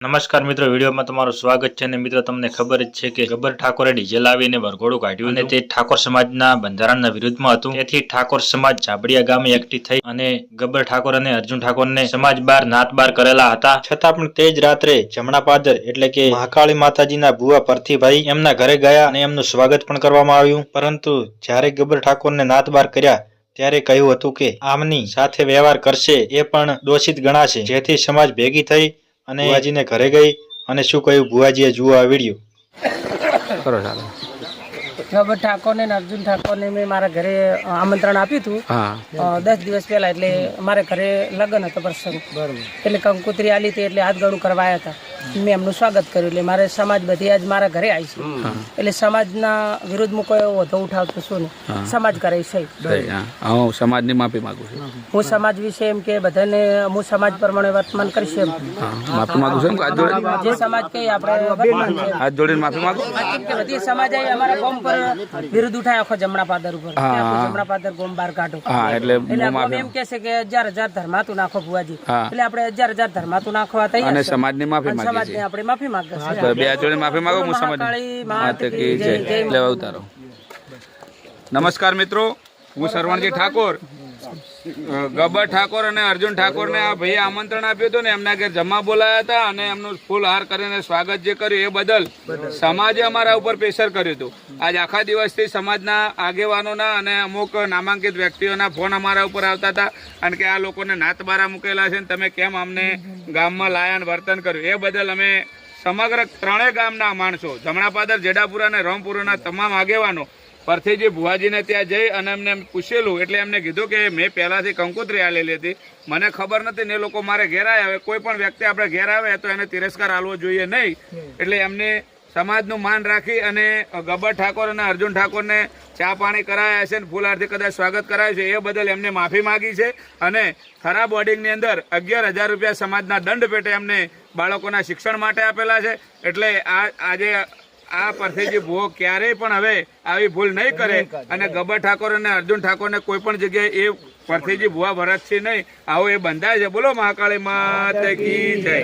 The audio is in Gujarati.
નમસ્કાર મિત્રો, વિડીયોમાં તમારું સ્વાગત છે. અને મિત્રો, તમને ખબર જ છે કે ગબ્બર ઠાકોરે ડીજે લાવીને વરઘોડું કાઢ્યું અને તે ઠાકોર સમાજના બંધારણના વિરુદ્ધમાં હતું. તેથી ઠાકોર સમાજ ઝાબડિયા ગામે એકઠી થઈ અને ગબ્બર ઠાકોર અને અર્જુન ઠાકોરને સમાજ બાર નાત બાર કરેલા હતા. છતાં પણ તે જ રાત્રે જમણા પાદર એટલે કે મહાકાળી માતાજીના ભુવા પરથીભાઈ એમના ઘરે ગયા અને એમનું સ્વાગત પણ કરવામાં આવ્યું. પરંતુ જ્યારે ગબ્બર ઠાકોરને નાત બાર કર્યા ત્યારે કહ્યું હતું કે આમની સાથે વ્યવહાર કરશે એ પણ દોષિત ગણાશે. જેથી સમાજ ભેગી થઈ અને ભુવાજીને ઘરે ગઈ અને શું કહ્યું ભુવાજીએ, જુઓ આ વિડીયો. ગબ્બર ઠાકોર ને અર્જુન ઠાકોર ને મેં મારા ઘરે આમંત્રણ આપ્યું હતું 10 દિવસ પહેલા. એટલે મારે ઘરે લગ્ન હતો, પ્રસંગ, એટલે કંકોત્રી આલી હતી, એટલે હાથ ગણું કરવા આવ્યા હતા. મેં એમનું સ્વાગત કર્યું. એટલે મારે સમાજ બધી આજ મારા ઘરે આવી છે. એટલે સમાજના વિરુદ્ધમાં કોઈ વધુ ઉઠાવતું શું નહીં, સમાજ કરે છે. હું સમાજની માફી માંગુ છું. હું સમાજ વિશે એમ કે બધાને હું સમાજ પ્રમાણે વર્તમાન કરીશ એમ માફી માંગુ છું. જે સમાજ કઈ આપણે હાથ જોડીને માફી માંગુ. કે બધી સમાજ અમારા ગામ પર વિરુદ્ધ ઉઠાય, આખો જમણા પાદર ઉપર જમણા પાદર ગામ બહાર કાઢો. એટલે એમ કે છે કે 1000 ધર્માતું નાખો ભુવાજી. એટલે આપણે 1000 ધર્માતું નાખવા તૈયાર અને સમાજની માફી માંગી. સમાજને આપણે માફી માંગીએ. બે જોડે માફી માંગો. હું સમાજની માતા કી જય. લેવા ઉતારો. નમસ્કાર મિત્રો, હું સરવણજી ઠાકોર. ગબ્બર ઠાકોર અને અર્જુન ઠાકોર ને આ ભાઈએ આમંત્રણ આપ્યું હતું ને એમના ઘેર જમવા બોલાયા હતા અને એમનું ફૂલ હાર કરીને સ્વાગત જે કર્યું એ બદલ સમાજે અમારા ઉપર પ્રેશર કર્યું હતું. આજ આખા દિવસથી સમાજના આગેવાનોના અને અમુક નામાંકિત વ્યક્તિઓના ફોન અમારા ઉપર આવતા હતા અને કે આ લોકોને નાતબારા મૂકેલા છે ને તમે કેમ અમને ગામમાં લાયા અને વર્તન કર્યું. એ બદલ અમે સમગ્ર 3 ગામના માણસો, જમણા પાદર, જેડાપુરા અને રામપુરાના તમામ આગેવાનો પરથીજી ભુવાજીને ત્યાં જઈ અને એમને પૂછેલું. એટલે એમને કીધું કે મેં પહેલાથી કંકોત્રી આલેલી હતી, મને ખબર નથી ને એ લોકો મારે ઘેર આવ્યા. હવે કોઈ પણ વ્યક્તિ આપણે ઘેર આવે તો એને તિરસ્કાર આલવો જોઈએ નહીં. એટલે એમને સમાજનું માન રાખી અને ગબ્બર ઠાકોર અને અર્જુન ઠાકોરને ચા પાણી કરાયા છે ને ફૂલહારથી કદાચ સ્વાગત કરાયું છે. એ બદલ એમને માફી માગી છે અને ખરાબ બોર્ડિંગની અંદર 11,000 રૂપિયા સમાજના દંડ પેટે એમને બાળકોના શિક્ષણ માટે આપેલા છે. એટલે આજે આ પરથીજી ભુવો ક્યારેય પણ હવે આવી ભૂલ નહીં કરે અને ગબ્બર ઠાકોર અને અર્જુન ઠાકોરને કોઈ પણ જગ્યાએ એ પરથીજી ભુવા ભરતથી નહીં આવો એ બંધાય છે. બોલો મહાકાળી માતા કી જય.